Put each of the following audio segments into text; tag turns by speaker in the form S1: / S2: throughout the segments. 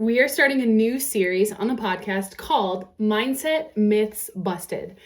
S1: We are starting a new series on the podcast called Mindset Myths Busted.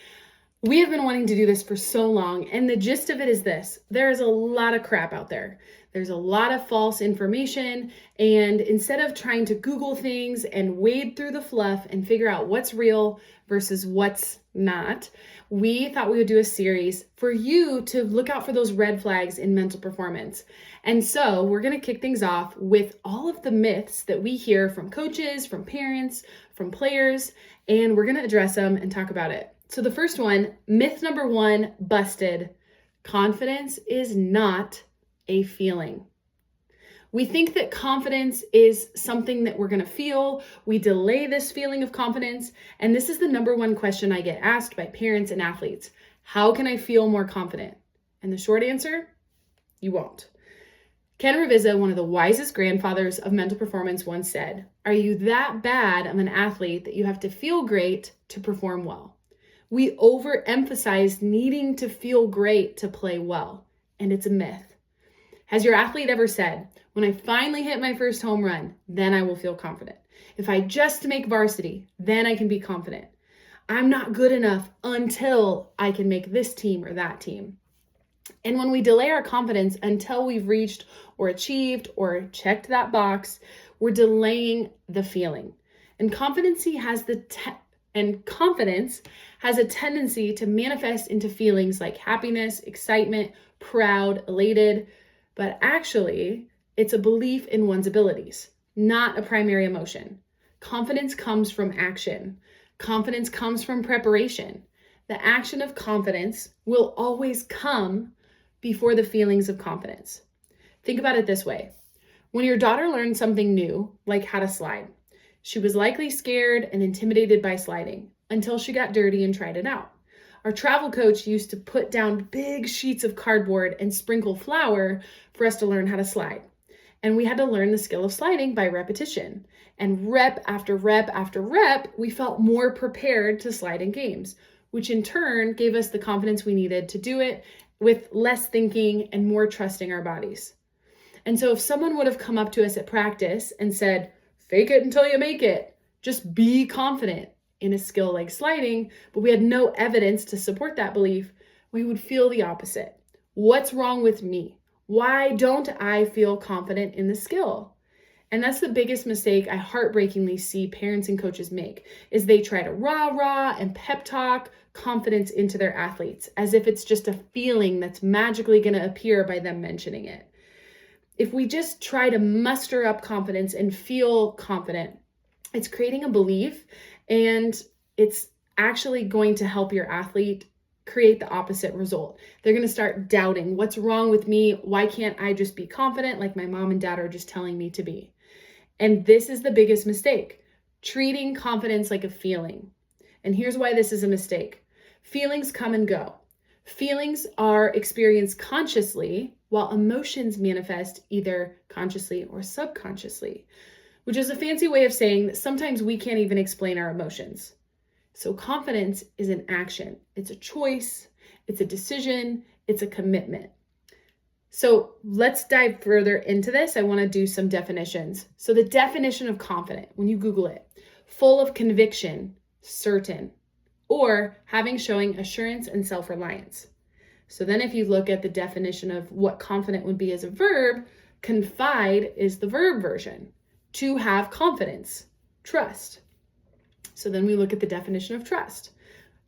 S1: We have been wanting to do this for so long, and the gist of it is this. There is a lot of crap out there. There's a lot of false information, and instead of trying to Google things and wade through the fluff and figure out what's real versus what's not, we thought we would do a series for you to look out for those red flags in mental performance. And so we're going to kick things off with all of the myths that we hear from coaches, from parents, from players, and we're going to address them and talk about it. So the first one, myth number one, busted. Confidence is not a feeling. We think that confidence is something that we're going to feel. We delay this feeling of confidence. And this is the number one question I get asked by parents and athletes. How can I feel more confident? And the short answer, you won't. Ken Ravizza, one of the wisest grandfathers of mental performance, once said, "Are you that bad of an athlete that you have to feel great to perform well?" We overemphasize needing to feel great to play well, and it's a myth. Has your athlete ever said, "When I finally hit my first home run, then I will feel confident. If I just make varsity, then I can be confident. I'm not good enough until I can make this team or that team." And when we delay our confidence until we've reached or achieved or checked that box, we're delaying the feeling. And confidence has a tendency to manifest into feelings like happiness, excitement, proud, elated, but actually it's a belief in one's abilities, not a primary emotion. Confidence comes from action. Confidence comes from preparation. The action of confidence will always come before the feelings of confidence. Think about it this way. When your daughter learned something new, like how to slide, she was likely scared and intimidated by sliding until she got dirty and tried it out. Our travel coach used to put down big sheets of cardboard and sprinkle flour for us to learn how to slide. And we had to learn the skill of sliding by repetition. And rep after rep after rep, we felt more prepared to slide in games, which in turn gave us the confidence we needed to do it with less thinking and more trusting our bodies. And so if someone would have come up to us at practice and said, "Fake it until you make it, just be confident," in a skill like sliding, but we had no evidence to support that belief, we would feel the opposite. What's wrong with me? Why don't I feel confident in the skill? And that's the biggest mistake I heartbreakingly see parents and coaches make, is they try to rah-rah and pep talk confidence into their athletes as if it's just a feeling that's magically going to appear by them mentioning it. If we just try to muster up confidence and feel confident, it's creating a belief, and it's actually going to help your athlete create the opposite result. They're going to start doubting, what's wrong with me? Why can't I just be confident like my mom and dad are just telling me to be? And this is the biggest mistake, treating confidence like a feeling. And here's why this is a mistake. Feelings come and go. Feelings are experienced consciously, while emotions manifest either consciously or subconsciously, which is a fancy way of saying that sometimes we can't even explain our emotions. So confidence is an action. It's a choice. It's a decision. It's a commitment. So let's dive further into this. I want to do some definitions. So the definition of confident, when you Google it, full of conviction, certain, or showing assurance and self-reliance. So then if you look at the definition of what confident would be as a verb, confide is the verb version. To have confidence, trust. So then we look at the definition of trust.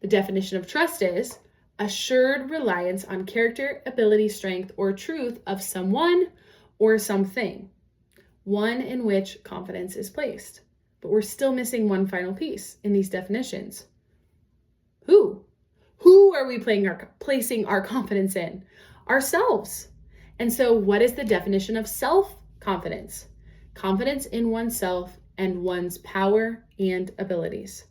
S1: The definition of trust is assured reliance on character, ability, strength, or truth of someone or something, one in which confidence is placed. But we're still missing one final piece in these definitions. Who? Who are we placing our confidence in? Ourselves. And so what is the definition of self-confidence? Confidence in oneself and one's power and abilities.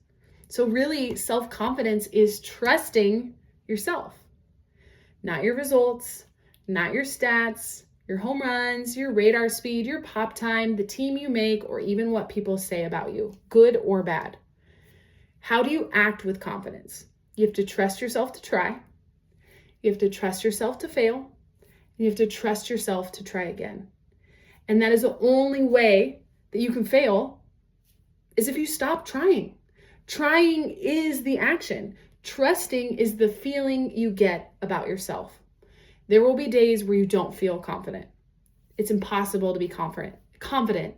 S1: So really, self-confidence is trusting yourself, not your results, not your stats, your home runs, your radar speed, your pop time, the team you make, or even what people say about you, good or bad. How do you act with confidence? You have to trust yourself to try. You have to trust yourself to fail. You have to trust yourself to try again. And that is the only way that you can fail is if you stop trying. Trying is the action. Trusting is the feeling you get about yourself. There will be days where you don't feel confident. It's impossible to be confident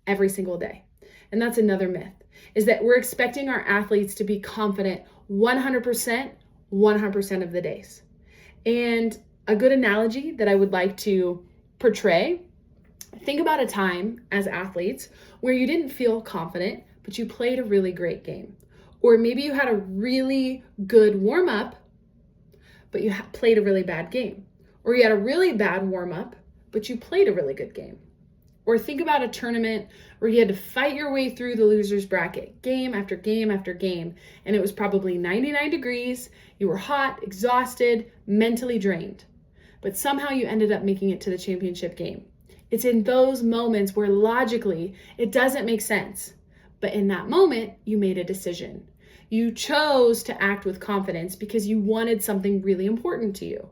S1: every single day. And that's another myth, is that we're expecting our athletes to be confident 100% of the days. And a good analogy that I would like to portray, think about a time as athletes where you didn't feel confident, but you played a really great game. Or maybe you had a really good warm-up, but you played a really bad game. Or you had a really bad warm-up, but you played a really good game. Or think about a tournament where you had to fight your way through the loser's bracket, game after game after game, and it was probably 99 degrees, you were hot, exhausted, mentally drained, but somehow you ended up making it to the championship game. It's in those moments where logically it doesn't make sense, but in that moment you made a decision. You chose to act with confidence because you wanted something really important to you.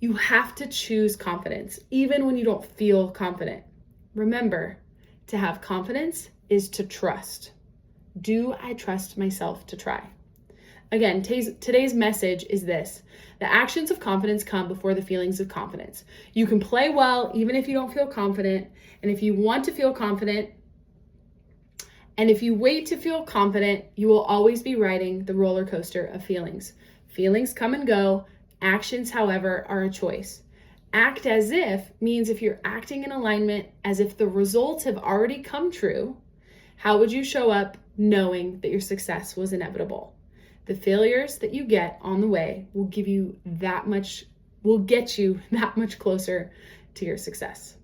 S1: You have to choose confidence, even when you don't feel confident. Remember, to have confidence is to trust. Do I trust myself to try? Again, today's message is this: the actions of confidence come before the feelings of confidence. You can play well even if you don't feel confident, and if you want to feel confident, and if you wait to feel confident, you will always be riding the roller coaster of feelings. Feelings come and go. Actions, however, are a choice. Act as if means if you're acting in alignment as if the results have already come true, how would you show up knowing that your success was inevitable? The failures that you get on the way will get you that much closer to your success.